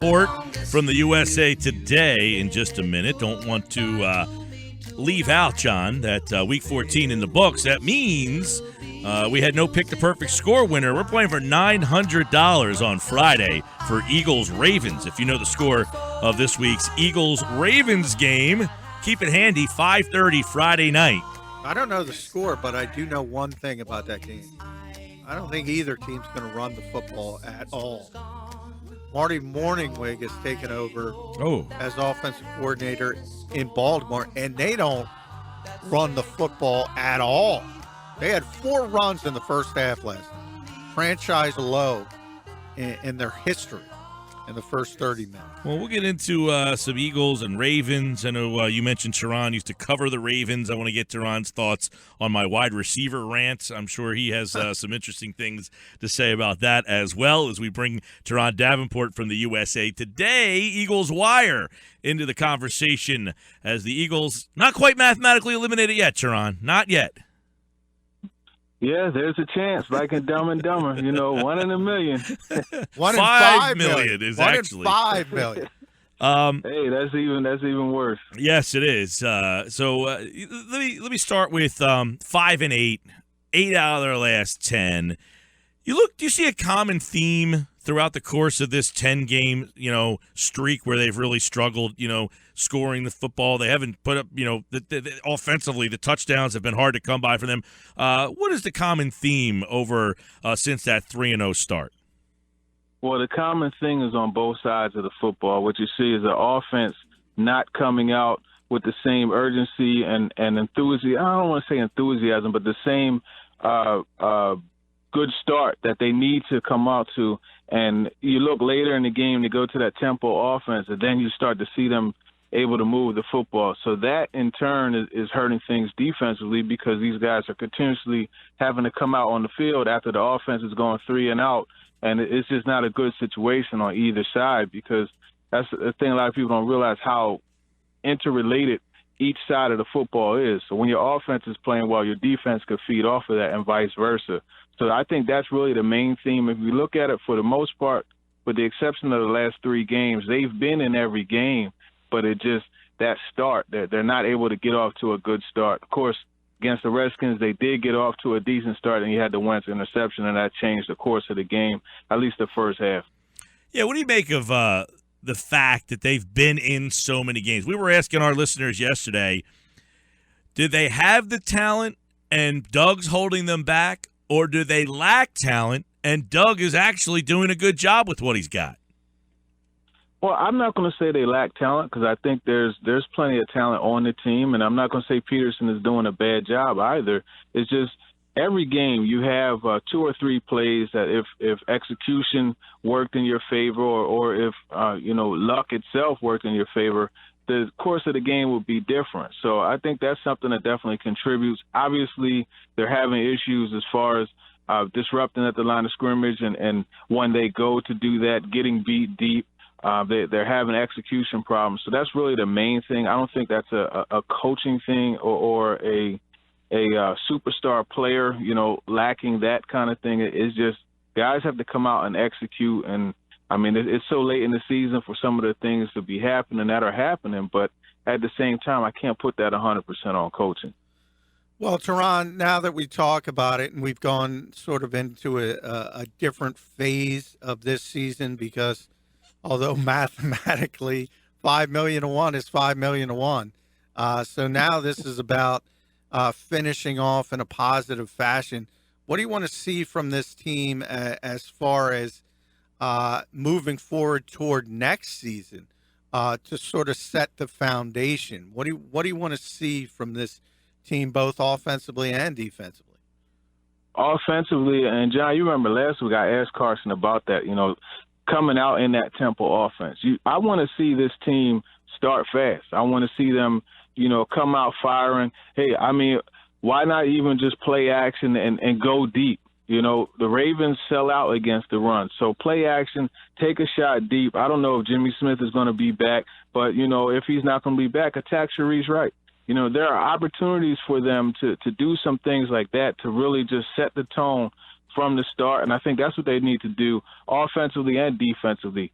Davenport from the USA Today in just a minute. Don't want to leave out, John, that Week 14 in the books. That means we had no Pick the Perfect Score winner. We're playing for $900 on Friday for Eagles-Ravens. If you know the score of this week's Eagles-Ravens game, keep it handy, 5:30 Friday night. I don't know the score, but I do know one thing about that game. I don't think either team's going to run the football at all. Marty Morningwig has taken over as offensive coordinator in Baltimore, and they don't run the football at all. They had 4 runs in the first half last night. Franchise low in their history in the first 30 minutes. Well, we'll get into some Eagles and Ravens. I know you mentioned Turron used to cover the Ravens. I want to get Turron's thoughts on my wide receiver rant. I'm sure he has some interesting things to say about that as well as we bring Turron Davenport from the USA Today Eagles Wire into the conversation as the Eagles not quite mathematically eliminated yet, Turron. Not yet. Yeah, there's a chance, like in Dumb and Dumber, 1 in a million. 1 in 5 million is 1 actually in 5 million. Hey, that's even worse. Yes, it is. So let me start with 5 and 8, 8 out of their last 10. Do you see a common theme throughout the course of this 10-game, streak where they've really struggled, scoring the football? They haven't put up, offensively, the touchdowns have been hard to come by for them. What is the common theme over since that 3-0 start? Well, the common thing is on both sides of the football. What you see is the offense not coming out with the same urgency and enthusiasm. I don't want to say enthusiasm, but the same good start that they need to come out to. And you look later in the game, they go to that tempo offense, and then you start to see them able to move the football. So that, in turn, is hurting things defensively because these guys are continuously having to come out on the field after the offense is going 3 and out, and it's just not a good situation on either side because that's the thing a lot of people don't realize how interrelated each side of the football is. So when your offense is playing well, your defense could feed off of that and vice versa. So I think that's really the main theme. If you look at it, for the most part, with the exception of the last 3 games, they've been in every game, but it just that start, they're not able to get off to a good start. Of course, against the Redskins, they did get off to a decent start, and you had the Wentz interception, and that changed the course of the game, at least the first half. Yeah, what do you make of the fact that they've been in so many games? We were asking our listeners yesterday, did they have the talent and Doug's holding them back, or do they lack talent and Doug is actually doing a good job with what he's got? Well, I'm not going to say they lack talent because I think there's plenty of talent on the team, and I'm not going to say Peterson is doing a bad job either. It's just every game you have 2 or 3 plays that if execution worked in your favor or if luck itself worked in your favor, the course of the game would be different. So I think that's something that definitely contributes. Obviously, they're having issues as far as disrupting at the line of scrimmage, and when they go to do that, getting beat deep, they're having execution problems. So that's really the main thing. I don't think that's a coaching thing or a superstar player, lacking that kind of thing. It's just guys have to come out and execute. And, I mean, it's so late in the season for some of the things to be happening that are happening. But at the same time, I can't put that 100% on coaching. Well, Turron, now that we talk about it and we've gone sort of into a different phase of this season because although mathematically 5 million to 1 is 5 million to 1. So now this is about finishing off in a positive fashion. What do you want to see from this team as far as moving forward toward next season to sort of set the foundation? What do you want to see from this team, both offensively and defensively? Offensively, and John, you remember last week I asked Carson about that, coming out in that tempo offense. I want to see this team start fast. I want to see them, come out firing. Hey, I mean, why not even just play action and go deep? The Ravens sell out against the run. So play action, take a shot deep. I don't know if Jimmy Smith is going to be back, but, if he's not going to be back, attack Sharice Wright. There are opportunities for them to do some things like that to really just set the tone from the start, and I think that's what they need to do offensively and defensively.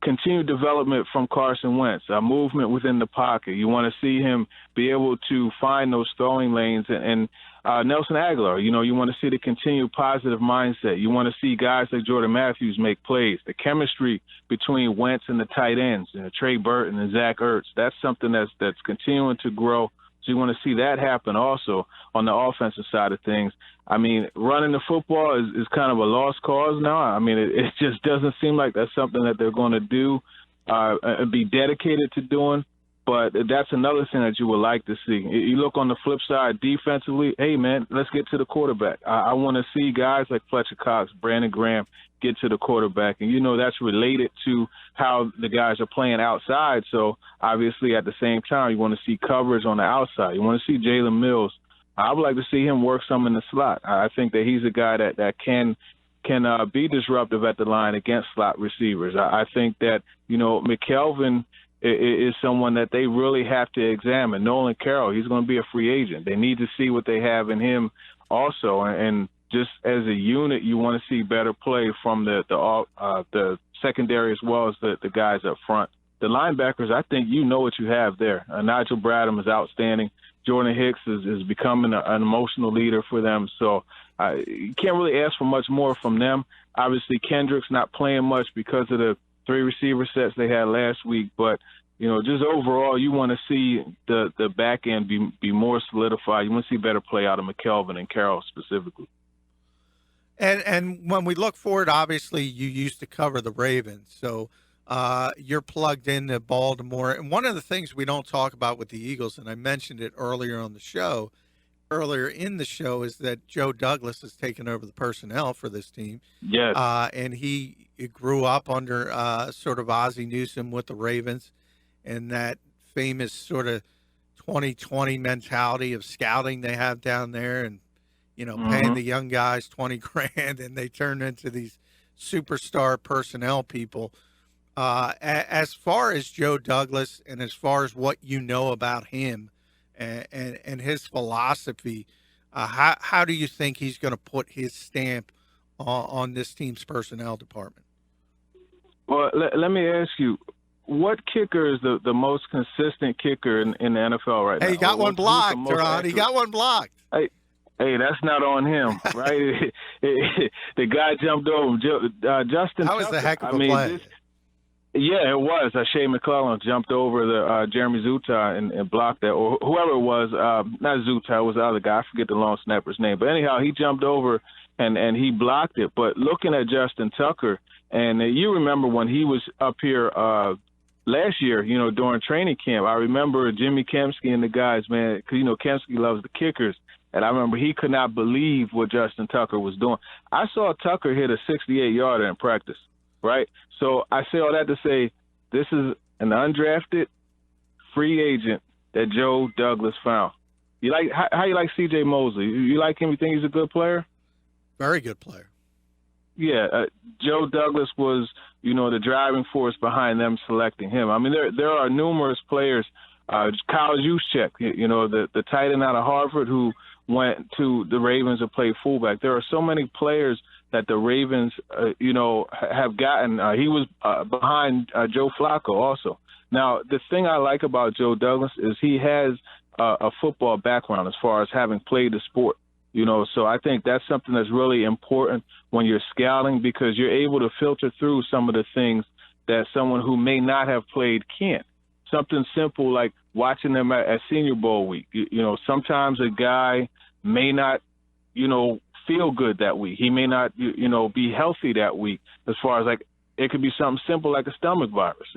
Continued development from Carson Wentz, movement within the pocket. You want to see him be able to find those throwing lanes, and Nelson Aguilar, you want to see the continued positive mindset. You want to see guys like Jordan Matthews make plays. The chemistry between Wentz and the tight ends, Trey Burton and Zach Ertz, that's something that's continuing to grow. So you want to see that happen also on the offensive side of things. I mean, running the football is kind of a lost cause now. I mean, it just doesn't seem like that's something that they're going to do, be dedicated to doing. But that's another thing that you would like to see. You look on the flip side defensively, hey, man, let's get to the quarterback. I want to see guys like Fletcher Cox, Brandon Graham get to the quarterback. And, that's related to how the guys are playing outside. So, obviously, at the same time, you want to see coverage on the outside. You want to see Jalen Mills. I would like to see him work some in the slot. I think that he's a guy that can be disruptive at the line against slot receivers. I think that, McKelvin is someone that they really have to examine. Nolan Carroll, he's going to be a free agent. They need to see what they have in him also. And just as a unit, you want to see better play from the secondary as well as the guys up front. The linebackers, I think what you have there. Nigel Bradham is outstanding. Jordan Hicks is becoming an emotional leader for them. So you can't really ask for much more from them. Obviously, Kendrick's not playing much because of the 3 receiver sets they had last week. But, just overall, you want to see the back end be more solidified. You want to see better play out of McKelvin and Carroll specifically. And when we look forward, obviously, you used to cover the Ravens. So you're plugged into Baltimore. And one of the things we don't talk about with the Eagles, and I mentioned it earlier in the show, is that Joe Douglas has taken over the personnel for this team. Yes. And he grew up under sort of Ozzie Newsome with the Ravens, and that famous sort of 2020 mentality of scouting they have down there, and paying the young guys $20,000, and they turn into these superstar personnel people. As far as Joe Douglas, and as far as what you know about him and his philosophy, how do you think he's going to put his stamp on this team's personnel department? Well, let me ask you, what kicker is the most consistent kicker in the NFL right now? Hey, he got one blocked, Turron. He got one blocked. Hey, that's not on him, right? The guy jumped over Justin. That was a heck of a play. Yeah, it was. Shea McClellan jumped over the Jeremy Zuta and blocked that, or whoever it was. Not Zuta, it was the other guy. I forget the long snapper's name. But anyhow, he jumped over and he blocked it. But looking at Justin Tucker, and you remember when he was up here last year, during training camp, I remember Jimmy Kemsky and the guys, man, because, Kemsky loves the kickers. And I remember he could not believe what Justin Tucker was doing. I saw Tucker hit a 68-yarder in practice, right? So I say all that to say this is an undrafted free agent that Joe Douglas found. You like how you like C.J. Mosley? You like him? You think he's a good player? Very good player. Yeah, Joe Douglas was, the driving force behind them selecting him. I mean, there are numerous players. Kyle Juszczyk, the tight end out of Harvard who went to the Ravens to play fullback. There are so many players that the Ravens, have gotten. He was behind Joe Flacco also. Now, the thing I like about Joe Douglas is he has a football background as far as having played the sport. So I think that's something that's really important when you're scouting, because you're able to filter through some of the things that someone who may not have played can't. Something simple like watching them at Senior Bowl week. Sometimes a guy may not, feel good that week. He may not, be healthy that week, as far as it could be something simple like a stomach virus,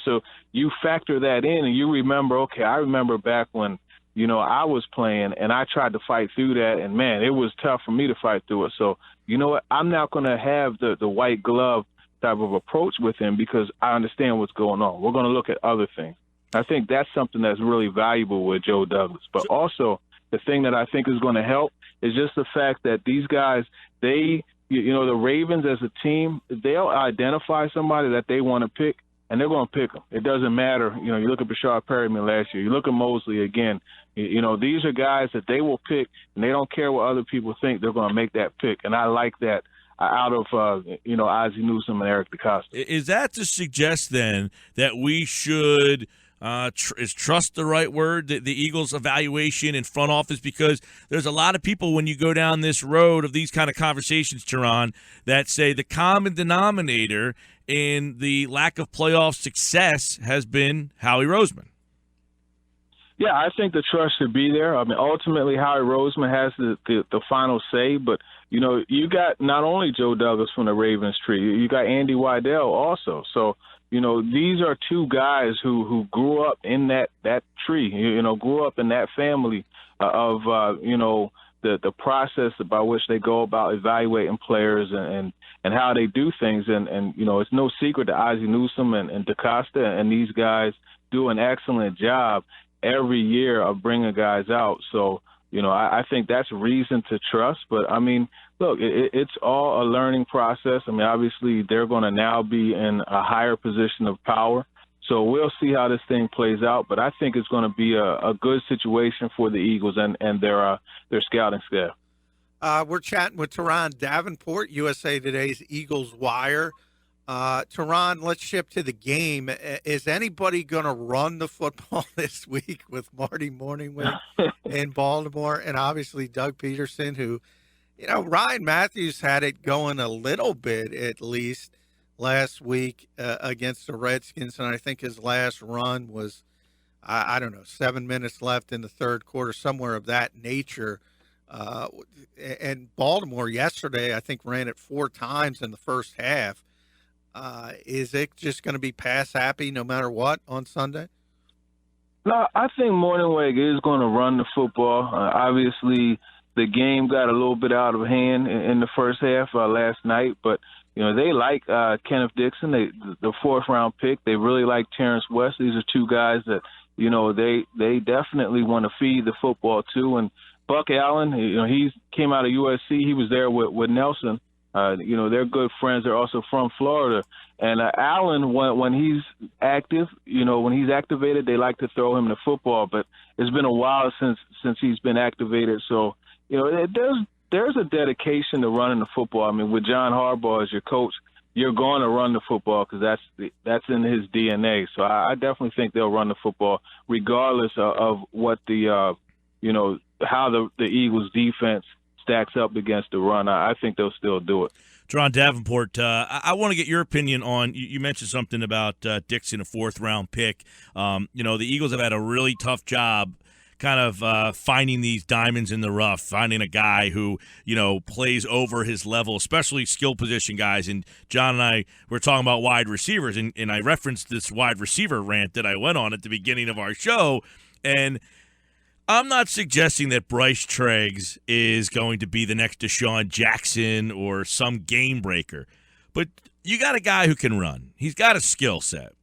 so you factor that in and you remember, okay, I remember back when, I was playing and I tried to fight through that, and man, it was tough for me to fight through it. So, you know what, I'm not going to have the white glove type of approach with him because I understand what's going on. We're going to look at other things. I think that's something that's really valuable with Joe Douglas. But also the thing that I think is going to help is just the fact that these guys, the Ravens as a team, they'll identify somebody that they want to pick, and they're going to pick him. It doesn't matter. You look at Bashard Perryman last year. You look at Mosley again. These are guys that they will pick, and they don't care what other people think. They're going to make that pick, and I like that out of, Ozzie Newsome and Eric DeCosta. Is that to suggest then that we should is trust the right word, the Eagles' evaluation in front office? Because there's a lot of people when you go down this road of these kind of conversations, Turron, that say the common denominator in the lack of playoff success has been Howie Roseman. Yeah, I think the trust should be there. I mean, ultimately, Howie Roseman has the final say, but you got not only Joe Douglas from the Ravens tree, you got Andy Weidel also. So, these are two guys who grew up in that tree, grew up in that family of, the process by which they go about evaluating players and how they do things. And it's no secret that Ozzie Newsome and DeCosta and these guys do an excellent job every year of bringing guys out. So, I think that's reason to trust. But, I mean, look, it's all a learning process. I mean, obviously they're going to now be in a higher position of power. So we'll see how this thing plays out. But I think it's going to be a good situation for the Eagles and their scouting staff. We're chatting with Turron Davenport, USA Today's Eagles Wire. Turron, let's ship to the game. Is anybody going to run the football this week with Marty Morningwig in Baltimore? And obviously Doug Peterson, who, Ryan Matthews had it going a little bit, at least last week against the Redskins. And I think his last run was, I don't know, 7 minutes left in the third quarter, somewhere of that nature. And Baltimore yesterday, I think, ran it 4 times in the first half. Is it just going to be pass happy no matter what on Sunday? No, I think Morningweg is going to run the football. Obviously, the game got a little bit out of hand in the first half last night, but they like Kenneth Dixon, the 4th-round pick. They really like Terrence West. These are two guys that they definitely want to feed the football to. And Buck Allen, he came out of USC. He was there with Nelson. They're good friends. They're also from Florida. And Allen, when he's active, when he's activated, they like to throw him the football. But it's been a while since he's been activated. So, there's a dedication to running the football. I mean, with John Harbaugh as your coach, you're going to run the football because that's in his DNA. So I definitely think they'll run the football regardless of what how the Eagles defense stacks up against the run. I think they'll still do it. Turron Davenport, I want to get your opinion on, you mentioned something about Dixon, a 4th-round pick. The Eagles have had a really tough job kind of finding these diamonds in the rough, finding a guy who, plays over his level, especially skill position guys. And John and I were talking about wide receivers, and I referenced this wide receiver rant that I went on at the beginning of our show, and I'm not suggesting that Bryce Treggs is going to be the next Deshaun Jackson or some game breaker, but you got a guy who can run. He's got a skill set.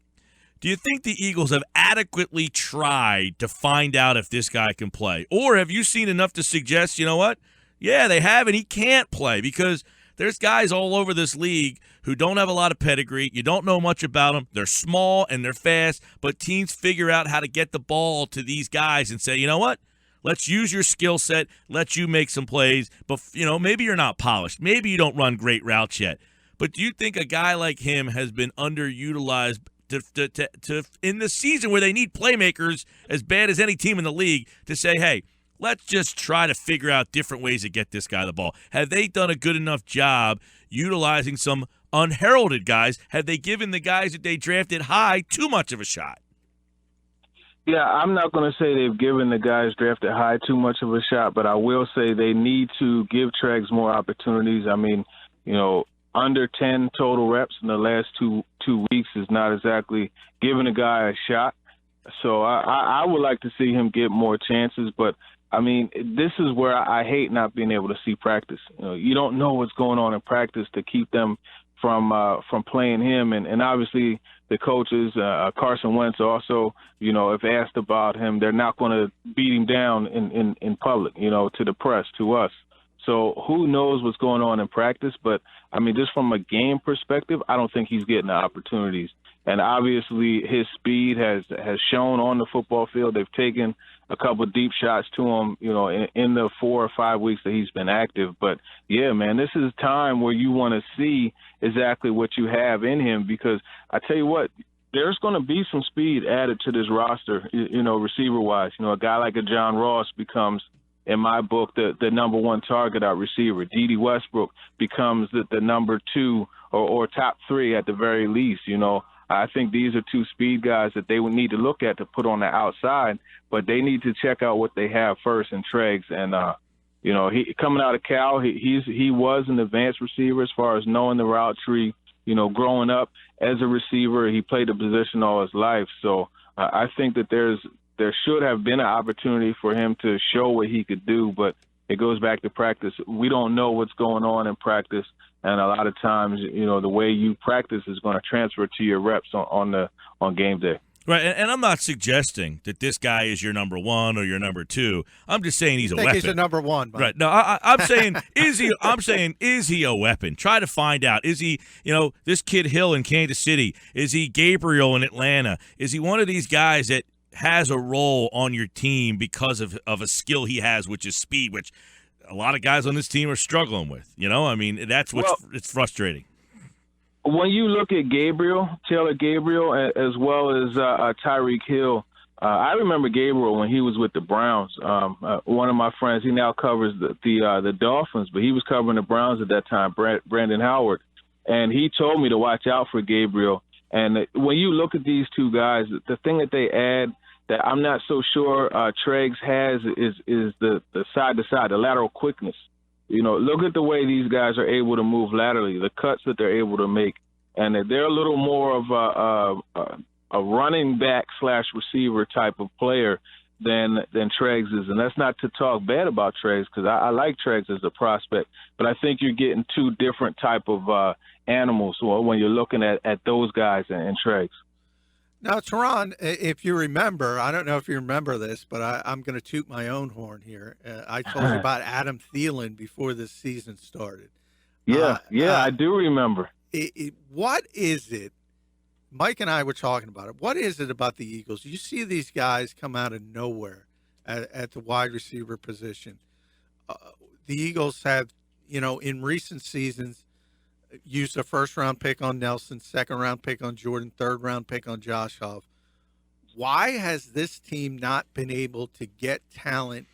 Do you think the Eagles have adequately tried to find out if this guy can play? Or have you seen enough to suggest, yeah, they have, and he can't play? Because there's guys all over this league who don't have a lot of pedigree. You don't know much about them. They're small and they're fast, but teams figure out how to get the ball to these guys and say, you know what? Let's use your skill set. Let you make some plays. But, maybe you're not polished. Maybe you don't run great routes yet. But do you think a guy like him has been underutilized to in the season where they need playmakers as bad as any team in the league to say, hey, let's just try to figure out different ways to get this guy the ball? Have they done a good enough job utilizing some unheralded guys? Have they given the guys that they drafted high too much of a shot? Yeah, I'm not going to say they've given the guys drafted high too much of a shot, but I will say they need to give Treggs more opportunities. I mean, under 10 total reps in the last two weeks is not exactly giving a guy a shot. So I would like to see him get more chances. But, I mean, this is where I hate not being able to see practice. You don't know what's going on in practice to keep them from playing him. And obviously the coaches, Carson Wentz also, if asked about him, they're not going to beat him down in public, to the press, to us. So who knows what's going on in practice? But, I mean, just from a game perspective, I don't think he's getting the opportunities. And obviously his speed has shown on the football field. They've taken a couple of deep shots to him, in the 4 or 5 weeks that he's been active. But, yeah, man, this is time where you want to see exactly what you have in him, because I tell you what, there's going to be some speed added to this roster, receiver-wise. A guy like a John Ross becomes, in my book, the number one target out receiver. Dede Westbrook becomes the number 2 or top 3 at the very least. I think these are 2 speed guys that they would need to look at to put on the outside, but they need to check out what they have first in Treggs. And, he coming out of Cal, he was an advanced receiver as far as knowing the route tree. Growing up as a receiver, he played the position all his life. So I think that there should have been an opportunity for him to show what he could do, but it goes back to practice. We don't know what's going on in practice, and a lot of times, the way you practice is going to transfer to your reps on game day. Right, and I'm not suggesting that this guy is your number 1 or your number 2. I'm just saying he's a weapon. He's a number 1. Mike. Right. No, I'm saying is he? I'm saying is he a weapon? Try to find out. Is he? This kid Hill in Kansas City. Is he Gabriel in Atlanta? Is he one of these guys that has a role on your team because of a skill he has, which is speed, which a lot of guys on this team are struggling with. That's it's frustrating. When you look at Taylor Gabriel, as well as Tyreek Hill, I remember Gabriel when he was with the Browns. One of my friends, he now covers the Dolphins, but he was covering the Browns at that time, Brandon Howard, and he told me to watch out for Gabriel. And when you look at these 2 guys, the thing that they add that I'm not so sure Treggs has is the side-to-side, the lateral quickness. Look at the way these guys are able to move laterally, the cuts that they're able to make, and they're a little more of a running back / receiver type of player than Treggs is. And that's not to talk bad about Treggs, because I like Treggs as a prospect, but I think you're getting 2 different type of animals when you're looking at those guys and Treggs. Now, Turron, if you remember, I don't know if you remember this, but I'm going to toot my own horn here. I told you about Adam Thielen before this season started. Yeah, I do remember. What is it? Mike and I were talking about it. What is it about the Eagles? You see these guys come out of nowhere at the wide receiver position. The Eagles have, in recent seasons, used a first-round pick on Nelson, second-round pick on Jordan, third-round pick on Josh Huff. Why has this team not been able to get talent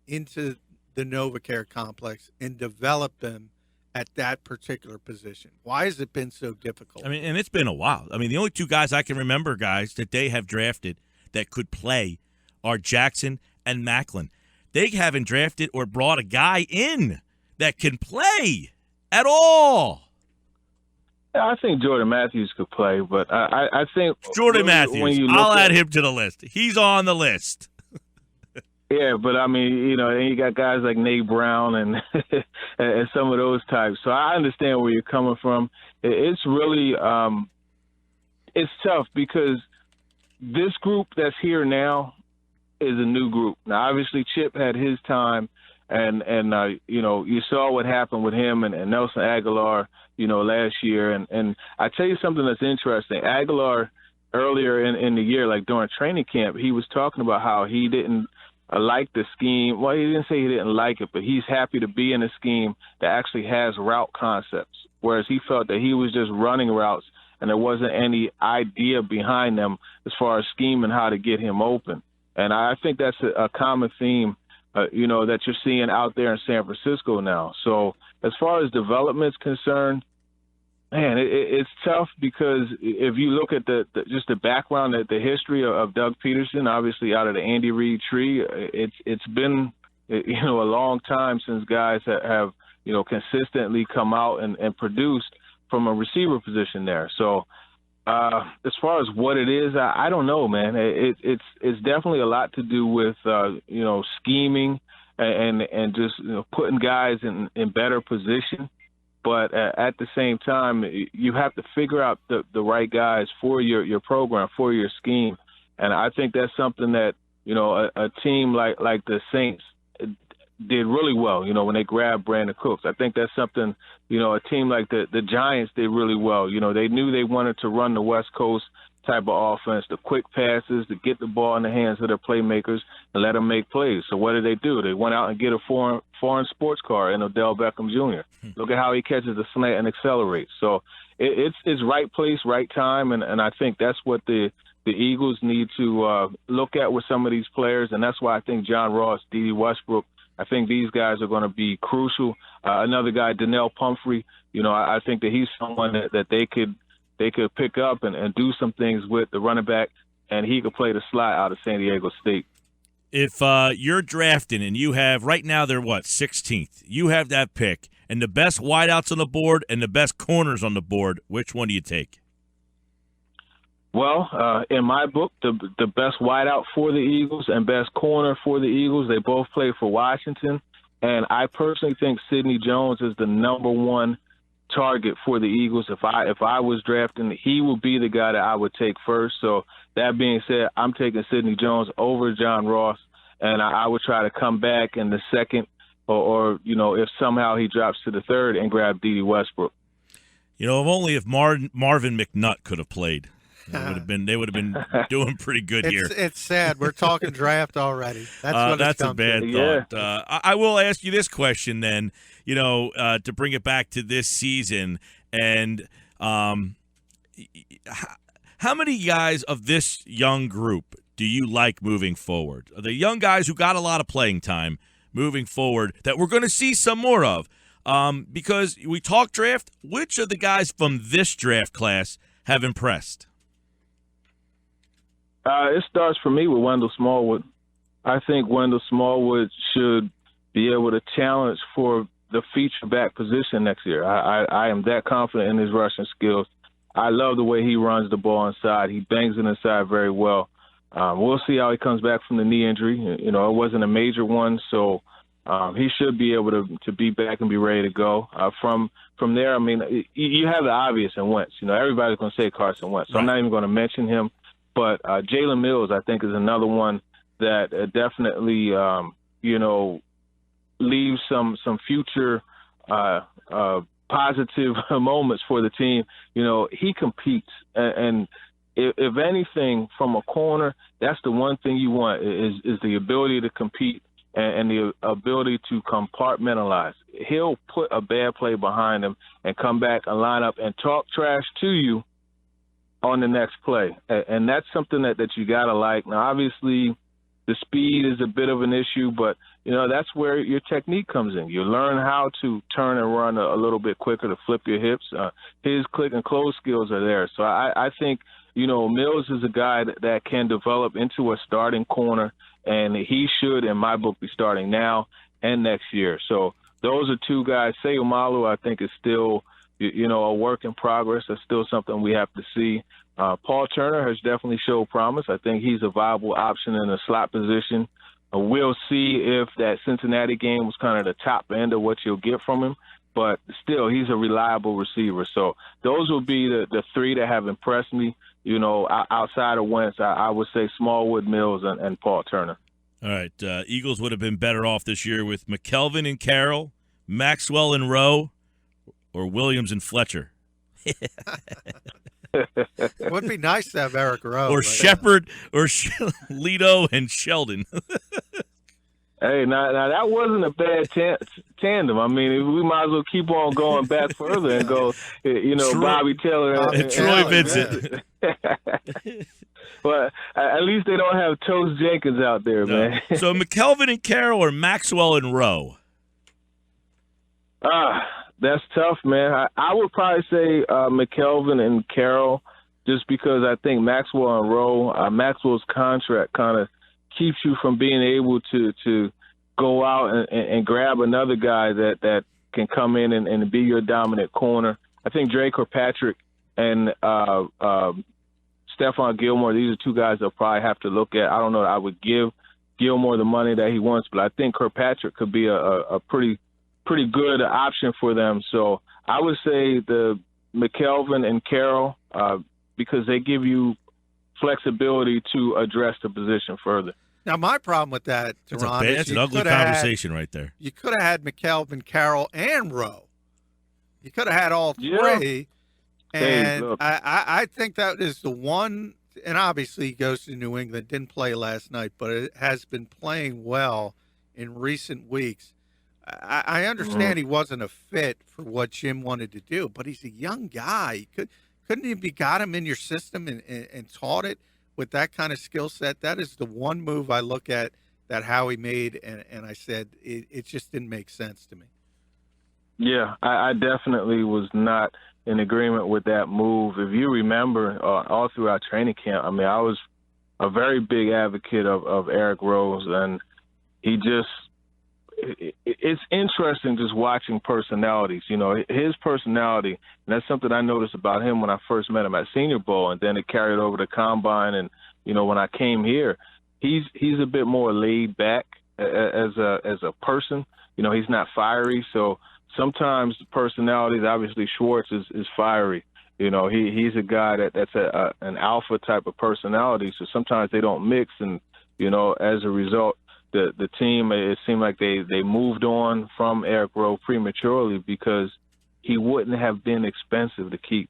into the NovaCare complex and develop them at that particular position? Why has it been so difficult? And it's been a while. The only 2 guys I can remember, guys, that they have drafted that could play are Jackson and Macklin. They haven't drafted or brought a guy in that can play at all. I think Jordan Matthews could play, but I think Jordan Matthews, I'll add him to the list. He's on the list. Yeah, but you got guys like Nate Brown and and some of those types. So I understand where you're coming from. It's really it's tough because this group that's here now is a new group. Now, obviously, Chip had his time, and you saw what happened with him and Nelson Aguilar, last year. And I tell you something that's interesting. Aguilar, earlier in the year, like during training camp, he was talking about how he didn't like the scheme. Well, he didn't say he didn't like it, but he's happy to be in a scheme that actually has route concepts, whereas he felt that he was just running routes and there wasn't any idea behind them as far as scheme and how to get him open. And I think that's a common theme, that you're seeing out there in San Francisco now. So as far as development's concerned, man, it's tough because if you look at just the background, the history of Doug Peterson, obviously out of the Andy Reid tree, it's been a long time since guys have consistently come out and produced from a receiver position there. So as far as what it is, I don't know, man. It's definitely a lot to do with scheming and just putting guys in better position. But at the same time, you have to figure out the right guys for your program, for your scheme. And I think that's something that, a team like the Saints, did really well, when they grabbed Brandon Cooks. I think that's something, a team like the Giants did really well. They knew they wanted to run the West Coast type of offense, the quick passes, to get the ball in the hands of their playmakers and let them make plays. So what did they do? They went out and get a foreign sports car in Odell Beckham Jr. Look at how he catches the slant and accelerates. So it's right place, right time, and I think that's what the Eagles need to look at with some of these players, and that's why I think John Ross, D.D. Westbrook, I think these guys are going to be crucial. Another guy, Donnell Pumphrey, I think that he's someone that they could pick up and do some things with, the running back, and he could play the slot out of San Diego State. If you're drafting and you have, right now they're 16th, you have that pick, and the best wideouts on the board and the best corners on the board, which one do you take? Well, in my book, the best wideout for the Eagles and best corner for the Eagles, they both play for Washington. And I personally think Sidney Jones is the number one target for the Eagles. If I was drafting, he would be the guy that I would take first. So that being said, I'm taking Sidney Jones over John Ross, and I would try to come back in the second or if somehow he drops to the third and grab D.D. Westbrook. If only if Marvin McNutt could have played. They would have been doing pretty good here. It's sad. We're talking draft already. That's a bad thought. Yeah. I will ask you this question then, to bring it back to this season. And how many guys of this young group do you like moving forward? The young guys who got a lot of playing time moving forward that we're going to see some more of. Because we talk draft, which of the guys from this draft class have impressed? It starts for me with Wendell Smallwood. I think Wendell Smallwood should be able to challenge for the feature back position next year. I am that confident in his rushing skills. I love the way he runs the ball inside. He bangs it inside very well. We'll see how he comes back from the knee injury. It wasn't a major one, so he should be able to be back and be ready to go. From there, I mean, you have the obvious in Wentz. Everybody's going to say Carson Wentz, so I'm not even going to mention him. But Jalen Mills, I think, is another one that definitely, leaves some future positive moments for the team. He competes, and if anything, from a corner, that's the one thing you want is the ability to compete and the ability to compartmentalize. He'll put a bad play behind him and come back and line up and talk trash to you on the next play. And that's something that you got to like. Now, obviously, the speed is a bit of an issue, but, that's where your technique comes in. You learn how to turn and run a little bit quicker to flip your hips. His click and close skills are there. So I think, Mills is a guy that can develop into a starting corner, and he should, in my book, be starting now and next year. So those are two guys. Seumalo, I think, is still – a work in progress. That's still something we have to see. Paul Turner has definitely showed promise. I think he's a viable option in the slot position. We'll see if that Cincinnati game was kind of the top end of what you'll get from him, but still, he's a reliable receiver. So those will be the three that have impressed me. Outside of Wentz, I would say Smallwood, Mills, and Paul Turner. All right. Eagles would have been better off this year with McKelvin and Carroll, Maxwell and Rowe, or Williams and Fletcher. It would be nice to have Eric Rowe. Or Shepard, or Lito and Sheldon. Hey, now that wasn't a bad tandem. I mean, we might as well keep on going back further and go, Bobby Taylor and Troy Vincent. But at least they don't have Toast Jenkins out there, man. So McKelvin and Carroll or Maxwell and Rowe? That's tough, man. I would probably say McKelvin and Carroll, just because I think Maxwell and Rowe, Maxwell's contract kind of keeps you from being able to go out and grab another guy that can come in and be your dominant corner. I think Drake Kirkpatrick and Stephon Gilmore, these are two guys they'll probably have to look at. I don't know that I would give Gilmore the money that he wants, but I think Kirkpatrick could be a pretty good option for them. So I would say the McKelvin and Carroll, because they give you flexibility to address the position further. Now, my problem with that, Turron, That's an ugly conversation right there. You could have had McKelvin, Carroll, and Rowe. You could have had all three. Yeah. And I think that is the one, and obviously he goes to New England, didn't play last night, but it has been playing well in recent weeks. I understand he wasn't a fit for what Jim wanted to do, but he's a young guy. Couldn't you have got him in your system and taught it with that kind of skill set? That is the one move I look at that Howie made, and I said it just didn't make sense to me. Yeah, I definitely was not in agreement with that move. If you remember, all throughout training camp, I mean, I was a very big advocate of Eric Rose, and he just it's interesting just watching personalities. You know, his personality, and that's something I noticed about him when I first met him at Senior Bowl, and then it carried over to Combine, and, you know, when I came here, he's a bit more laid back as a person. You know, he's not fiery, so sometimes personalities, obviously Schwartz is fiery. You know, he's a guy that's an alpha type of personality, so sometimes they don't mix, and, you know, as a result, the team, it seemed like they moved on from Eric Rowe prematurely because he wouldn't have been expensive to keep,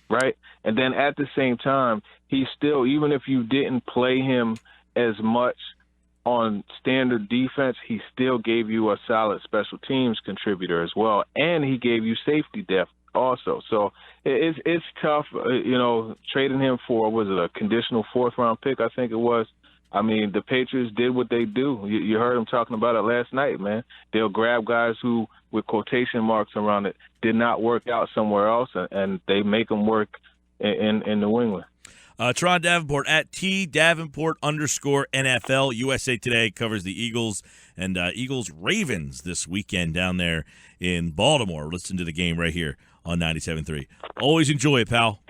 right? And then at the same time, he still, even if you didn't play him as much on standard defense, he still gave you a solid special teams contributor as well, and he gave you safety depth also. So it's tough, you know, trading him for, was it a conditional fourth-round pick, I think it was. I mean, the Patriots did what they do. You heard them talking about it last night, man. They'll grab guys who, with quotation marks around it, did not work out somewhere else, and they make them work in New England. Turron Davenport at @Davenport_NFL. USA Today covers the Eagles and Eagles-Ravens this weekend down there in Baltimore. Listen to the game right here on 97.3. Always enjoy it, pal.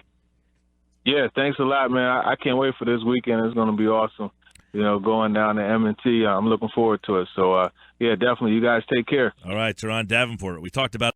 Yeah, thanks a lot, man. I can't wait for this weekend. It's going to be awesome. You know, going down to M&T, I'm looking forward to it. So, yeah, definitely. You guys take care. All right, Turron Davenport. We talked about